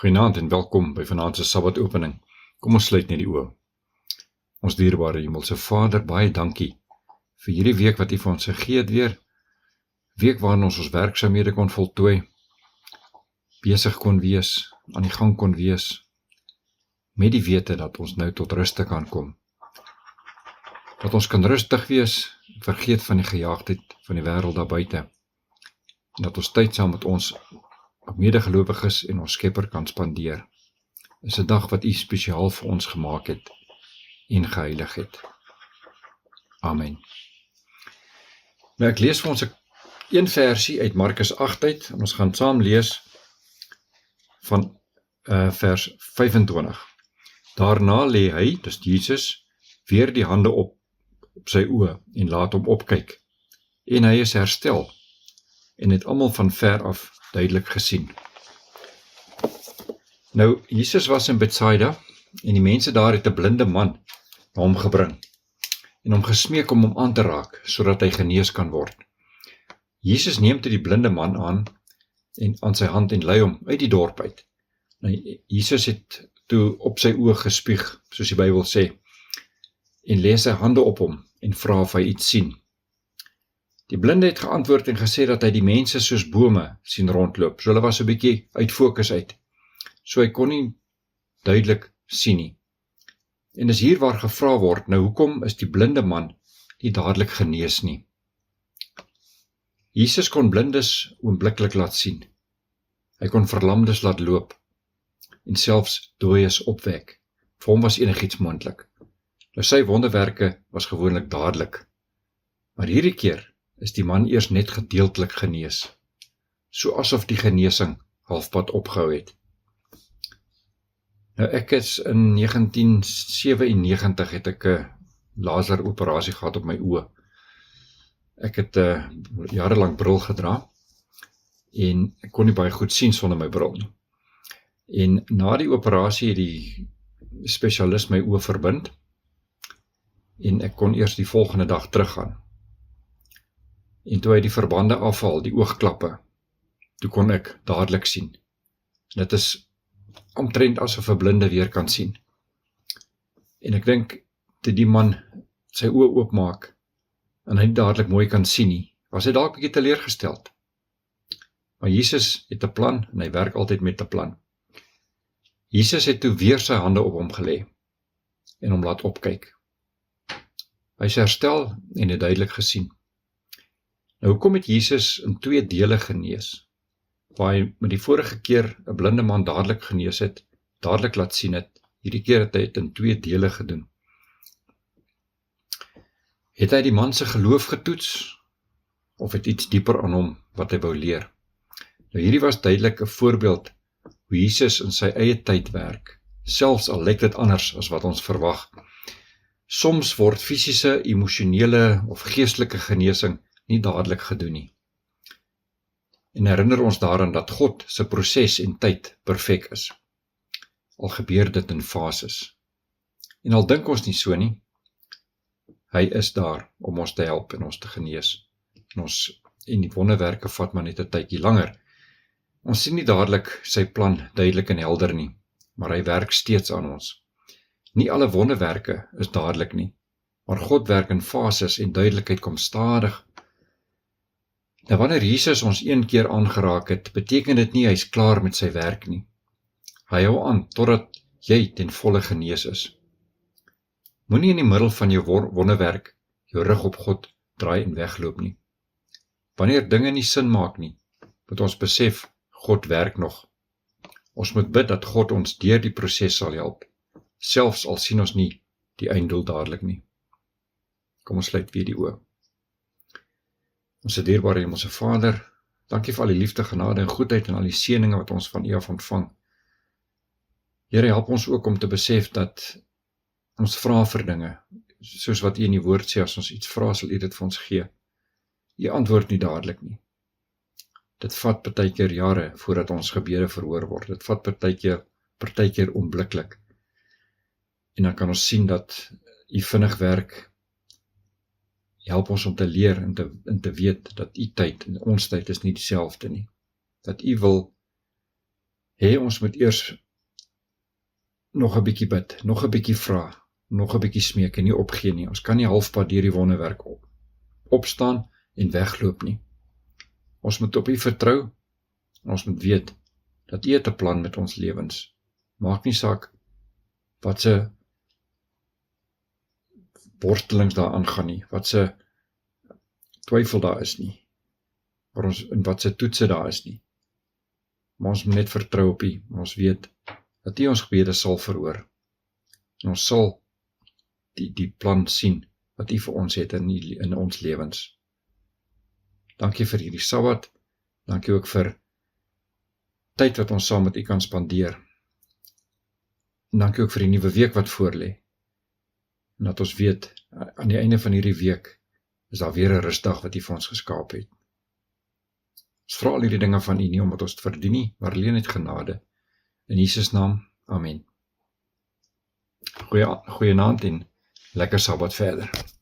Goeienaand en welkom by vanaand se Sabbatopening. Kom ons sluit net die oë. Ons dierbare Hemelse Vader, baie dankie vir hierdie week wat U vir ons gegee het weer. Week waarin ons werksaamhede kon voltooi, besig kon wees, aan die gang kon wees, met die wete dat ons nou tot ruste kan kom. Dat ons kan rustig wees, vergeet van die gejaagdheid van die wêreld daar buite. En dat ons tyd saam met ons medegelowiges en ons Skepper kan spandeer. Is 'n dag wat U spesiaal vir ons gemaak het en geheilig het. Amen. Nou ek lees vir ons een versie uit Markus 8 uit, en ons gaan saam lees van vers 25. Daarna lê hy, dis Jesus, weer die hande op sy oë en laat hom opkyk. En hy is herstel en het almal van ver af duidelik gesien. Nou, Jesus was in Betsaida en die mense daar het 'n blinde man na hom gebring en hom gesmeek om hom aan te raak, sodat hy genees kan word. Jesus neem toe die blinde man aan sy hand en lei hom uit die dorp uit. Nou, Jesus het toe op sy oë gespieg, soos die Bybel sê, en lê sy hande op hom en vra of hy iets sien. Die blinde het geantwoord en gesê dat hy die mense soos bome sien rondloop, so hulle was 'n bietjie uit fokus uit, so hy kon nie duidelik sien nie. En dis hier waar gevra word, nou hoekom is die blinde man nie dadelik genees nie? Jesus kon blindes oombliklik laat sien. Hy kon verlamdes laat loop en selfs dooies opwek. Vir hom was enigiets moontlik. Nou sy wonderwerke was gewoonlik dadelik. Maar hierdie keer is die man eers net gedeeltelik genees, so asof die genesing halfpad opgehou het. Nou ek is in 1997 het ek 'n laseroperasie gehad op my oë. Ek het jarelang bril gedra en ek kon nie baie goed sien sonder my bril nie. En na die operasie het die spesialis my oë verbind en ek kon eers die volgende dag teruggaan. En toe hy die verbande afhaal, die oogklappe, toe kon ek dadelik sien. Dit is omtrent asof 'n blinde weer kan sien. En ek dink, toe die man sy oë oopmaak, en hy dadelik mooi kan sien nie, was hy dalk 'n bietjie teleurgesteld. Maar Jesus het 'n plan, en hy werk altyd met 'n plan. Jesus het toe weer sy hande op hom gelê, en hom laat opkyk. Hy is herstel en het duidelik gesien. Nou, hoekom het Jesus in 2 dele genees, waar hy met die vorige keer 'n blinde man dadelik genees het, dadelik laat sien het, hierdie keer het hy het in 2 dele gedoen. Het hy die man se geloof getoets, of het iets dieper aan hom wat hy wou leer? Nou, hierdie was duidelik 'n voorbeeld hoe Jesus in sy eie tyd werk, selfs al lyk dit anders as wat ons verwag. Soms word fisiese, emosionele of geestelike genesing nie dadelik gedoen nie. En herinner ons daaraan dat God se proses en tyd perfek is. Al gebeur dit in fases. En al dink ons nie so nie, hy is daar om ons te help en ons te genees. En die wonderwerke vat maar net 'n tydjie langer. Ons sien nie dadelik sy plan duidelik en helder nie, maar hy werk steeds aan ons. Nie alle wonderwerke is dadelik nie, maar God werk in fases en duidelikheid kom stadig. Nou wanneer Jesus ons een keer aangeraak het, beteken dit nie hy is klaar met sy werk nie. Hy hou aan totdat jy ten volle genees is. Moenie in die middel van jou wonderwerk jou rug op God draai en wegloop nie. Wanneer dinge nie sin maak nie, moet ons besef, God werk nog. Ons moet bid dat God ons deur die proses sal help, selfs al sien ons nie die einddoel dadelik nie. Kom ons sluit weer die oë. Ons dierbare Hemelse Vader, dankie vir al die liefde, genade en goedheid en al die seëninge wat ons van U af ontvang. Here, help ons ook om te besef dat ons vra vir dinge, soos wat U in die woord sê, as ons iets vra, sal U dit vir ons gee. U antwoord nie dadelik nie. Dit vat partykeer jare voordat ons gebede verhoor word. Dit vat partykeer oombliklik. En dan kan ons sien dat U vinnig werk. Help ons om te leer en te weet dat U tyd en ons tyd is nie dieselfde nie. Dat U wil Ons moet eers nog 'n bietjie bid, nog 'n bietjie vra, nog 'n bietjie smeek en nie opgee nie. Ons kan nie halfpad deur die wonderwerk opstaan en wegloop nie. Ons moet op U vertrou, en ons moet weet, dat U het 'n plan met ons lewens. Maak nie saak, wat se worstelings daar aangaan nie, wat se twyfel daar is nie, en wat se toetse daar is nie. Maar ons moet net vertrou op U, en ons weet, dat U ons gebede sal verhoor. En ons sal die plan sien, wat U vir ons het in ons lewens. Dankie vir hierdie Sabbat, dankie ook vir tyd wat ons saam met U kan spandeer. En dankie ook vir die nuwe week wat voorlê. En dat ons weet, aan die einde van hierdie week, is daar weer 'n rusdag wat U vir ons geskaap het. Ons vra al hierdie dinge van U nie, omdat ons het verdien nie, maar alleen uit genade. In Jesus naam, amen. Goeie aand en lekker Sabbat verder.